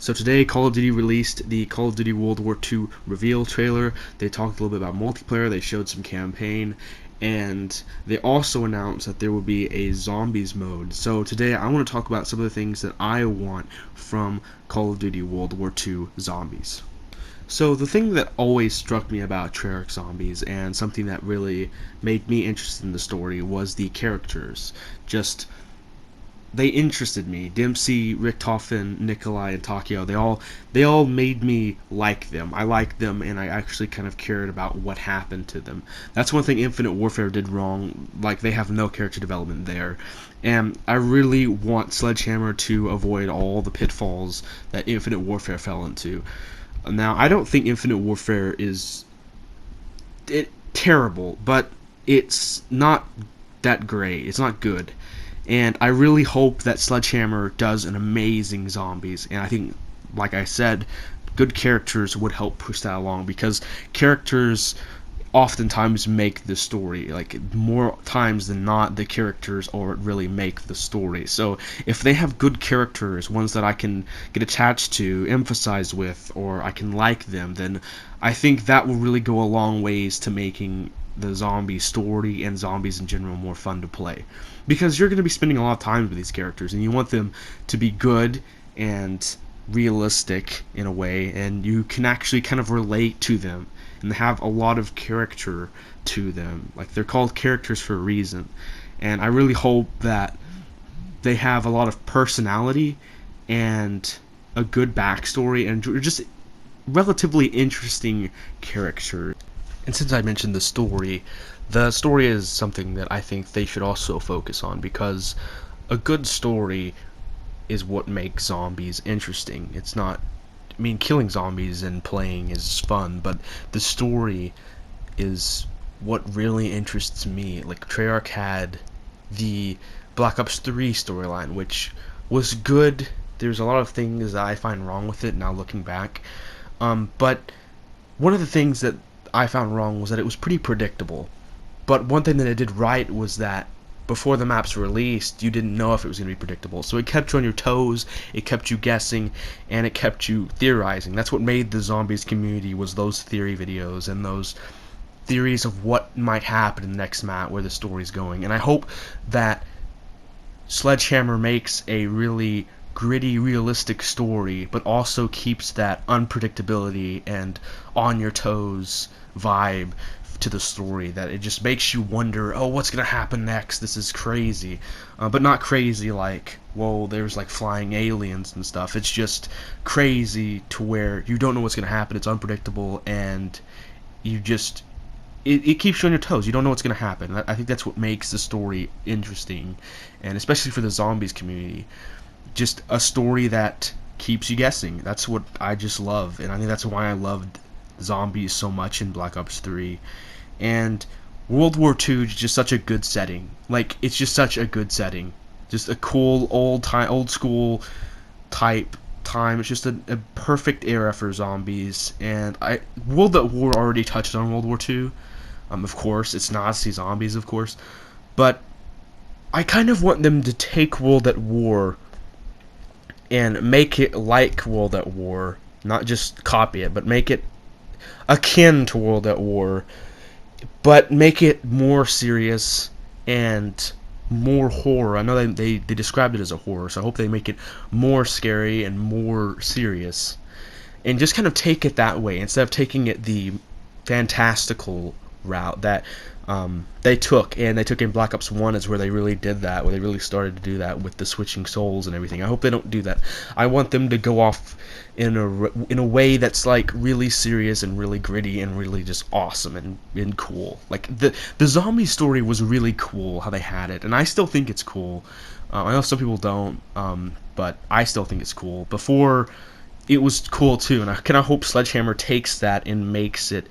So today, Call of Duty released the Call of Duty World War II reveal trailer. They talked a little bit about multiplayer, they showed some campaign, and they also announced that there will be a Zombies mode. So today, I want to talk about some of the things that I want from Call of Duty World War II Zombies. So the thing that always struck me about Treyarch Zombies, and something that really made me interested in the story, was the characters. Just they interested me. Dempsey, Richtofen, Nikolai, and Takeo. They all made me like them. I liked them, and I actually kind of cared about what happened to them. That's one thing Infinite Warfare did wrong. Like, they have no character development there, and I really want Sledgehammer to avoid all the pitfalls that Infinite Warfare fell into. Now, I don't think Infinite Warfare is terrible, but it's not that great. It's not good. And I really hope that Sledgehammer does an amazing Zombies. And I think, like I said, good characters would help push that along, because characters oftentimes make the story. Like, more times than not, the characters are what really make the story. So if they have good characters, ones that I can get attached to, emphasize with, or I can like them, then I think that will really go a long ways to making the zombie story and zombies in general more fun to play, because you're going to be spending a lot of time with these characters, and you want them to be good and realistic in a way, and you can actually kind of relate to them and have a lot of character to them. Like, they're called characters for a reason, and I really hope that they have a lot of personality and a good backstory and just relatively interesting characters. And since I mentioned the story is something that I think they should also focus on, because a good story is what makes zombies interesting. It's not, I mean, killing zombies and playing is fun, but the story is what really interests me. Like, Treyarch had the Black Ops 3 storyline, which was good. There's a lot of things that I find wrong with it now looking back, but one of the things that I found wrong was that it was pretty predictable. But one thing that it did right was that before the maps were released, you didn't know if it was going to be predictable. So it kept you on your toes, it kept you guessing, and it kept you theorizing. That's what made the Zombies community, was those theory videos and those theories of what might happen in the next map, where the story's going. And I hope that Sledgehammer makes a really gritty, realistic story, but also keeps that unpredictability and on your toes vibe to the story, that it just makes you wonder, oh, what's gonna happen next? This is crazy, but not crazy like, whoa, there's like flying aliens and stuff. It's just crazy to where you don't know what's gonna happen. It's unpredictable, and you just it keeps you on your toes. You don't know what's gonna happen. I think that's what makes the story interesting, and especially for the zombies community, just a story that keeps you guessing. That's what I just love, and I think that's why I loved Zombies so much in Black Ops 3. And World War II is just such a good setting. Like, it's just such a good setting. Just a cool old school type time. It's just a perfect era for zombies. And World at War already touched on World War II. Of course, it's Nazi zombies, of course. But I kind of want them to take World at War and make it like World at War, not just copy it, but make it akin to World at War, but make it more serious and more horror. I know they described it as a horror, so I hope they make it more scary and more serious, and just kind of take it that way, instead of taking it the fantastical route that they took in Black Ops 1, is where they really did that, where they really started to do that with the switching souls and everything. I hope they don't do that. I want them to go off in a way that's like really serious and really gritty and really just awesome and cool. Like, the zombie story was really cool how they had it, and I still think it's cool. I know some people don't, but I still think it's cool. Before, it was cool too, and I hope Sledgehammer takes that and makes it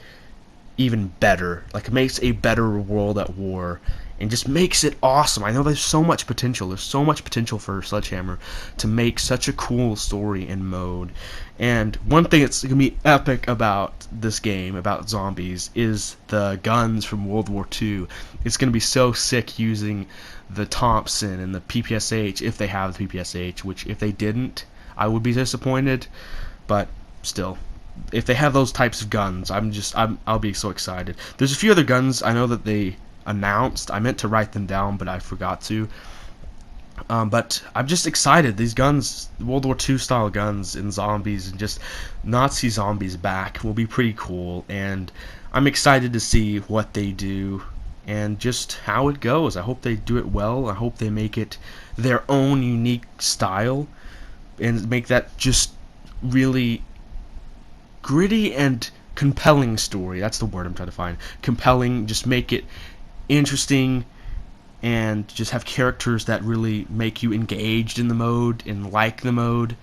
even better, like makes a better World at War, and just makes it awesome. I know there's so much potential. There's so much potential for Sledgehammer to make such a cool story and mode. And one thing that's gonna be epic about this game, about zombies, is the guns from World War II. It's gonna be so sick using the Thompson and the PPSH, if they have the PPSH, which if they didn't, I would be disappointed, but still, if they have those types of guns, I'll be so excited. There's a few other guns I know that they announced. I meant to write them down, but I forgot to. But I'm just excited. These guns, World War II style guns in zombies, and just Nazi zombies back will be pretty cool. And I'm excited to see what they do and just how it goes. I hope they do it well. I hope they make it their own unique style and make that just really gritty and compelling story. That's the word I'm trying to find. Compelling. Just make it interesting and just have characters that really make you engaged in the mode and like the mode.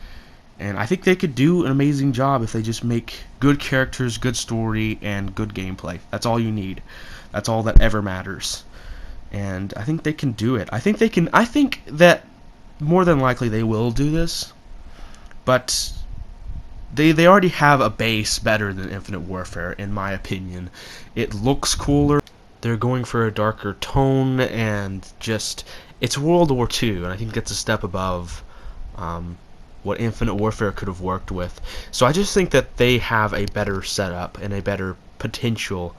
And I think they could do an amazing job if they just make good characters, good story, and good gameplay. That's all you need. That's all that ever matters. And I think they can do it. I think that more than likely they will do this. But they already have a base better than Infinite Warfare, in my opinion. It looks cooler. They're going for a darker tone, and just, it's World War II, and I think that's a step above what Infinite Warfare could have worked with. So I just think that they have a better setup and a better potential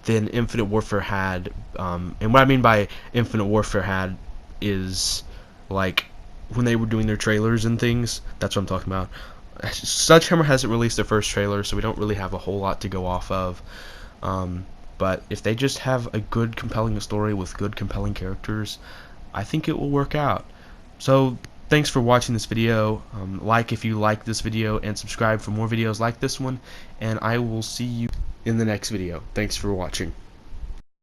than Infinite Warfare had. And what I mean by Infinite Warfare had is, like, when they were doing their trailers and things. That's what I'm talking about. Sledgehammer hasn't released their first trailer, so we don't really have a whole lot to go off of. But if they just have a good, compelling story with good, compelling characters, I think it will work out. So, thanks for watching this video. Like if you like this video, and subscribe for more videos like this one. And I will see you in the next video. Thanks for watching.